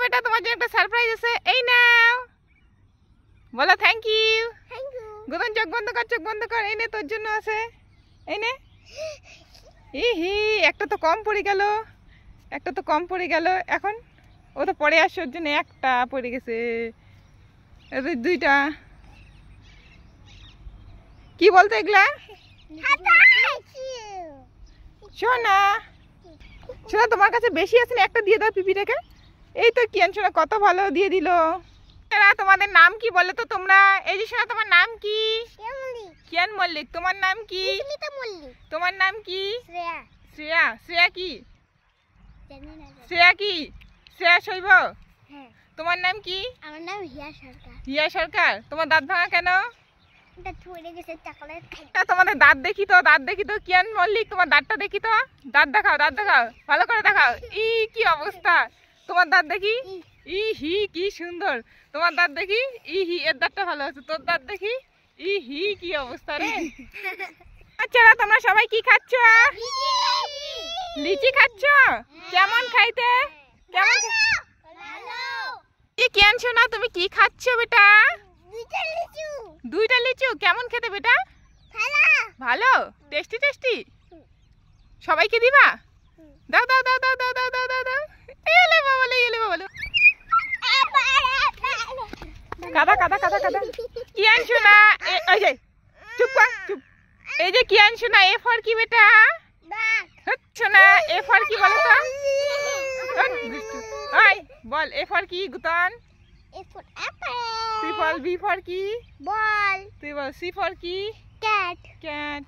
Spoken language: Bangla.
বেটা, তোমার জন্য একটা সারপ্রাইজ আছে, এই নাও। বলো থ্যাংক ইউ। গুদন চোখ বন্ধ কর, চোখ বন্ধ কর। এই নে তোর জন্য আছে, এই নে। ইহি, একটা তো কম পড়ে গেল, একটা তো কম পড়ে গেল। এখন ও তো পড়ে আসছে, ওর জন্য একটা পড়ে গেছে, দুইটা। কি বলতো এগুলা? সোনা, সোনা তোমার কাছে বেশি আছে না, একটা দিয়ে দাও পিপিটাকে। এই তো কিয়ান সোনা কত ভালো দিয়ে দিল। তোমাদের নাম কি বলো তো তোমরা? এই যে সোনা, তোমার নাম কি? কিয়ান মল্লিক। তোমার নাম কি? তোমার নাম কি? শ্রেয়া। শ্রেয়া কি? শ্রেয়া কি? শ্রেয়া শৈব। তোমার নাম কি? আমার নাম হিয়া সরকার। হিয়া সরকার। তোমার দাঁত ভাঙা কেন? তোমাদের দাঁত দেখি তো, দাঁত দেখি তো। কিয়ান মল্লিক, তোমার দাঁতটা দেখি তো। দাঁত দেখাও, দাঁত দেখাও, ভালো করে দেখাও। কি অবস্থা তোমার দাঁত দেখি। হি কি সুন্দর তোমার দাঁত দেখি। হি এর দাঁতটা ভালো আছে, তোর দাঁত দেখি। হি কি অবস্থা রে। আচ্ছা, তোমরা সবাই কি খাচ্ছ? লিচি খাচ্ছ? কেমন খাইতে? কেমন? কিয়ান সোনা, তুমি কি খাচ্ছ বেটা? দুইটা লিচু। কেমন খেতে বেটা? ভালো, টেস্টি টেস্টি। সবাইকে দিবা? দাও দাও দাও দাও দাও দাও দাও দাও দাও। এলে বাবালে, এলে বাবালে। কাদা কাদা কাদা কাদা। কিয়ান সোনা, এই যে চুপ কর, চুপ। এই যে কিয়ান সোনা, এ ফর কি বেটা? সোনা, এ ফর কি বলো তো? বল, এ ফর কি? গুতন। বি ফর কি? বল। তুই বল, সি ফর কি? ক্যাট। ক্যাট।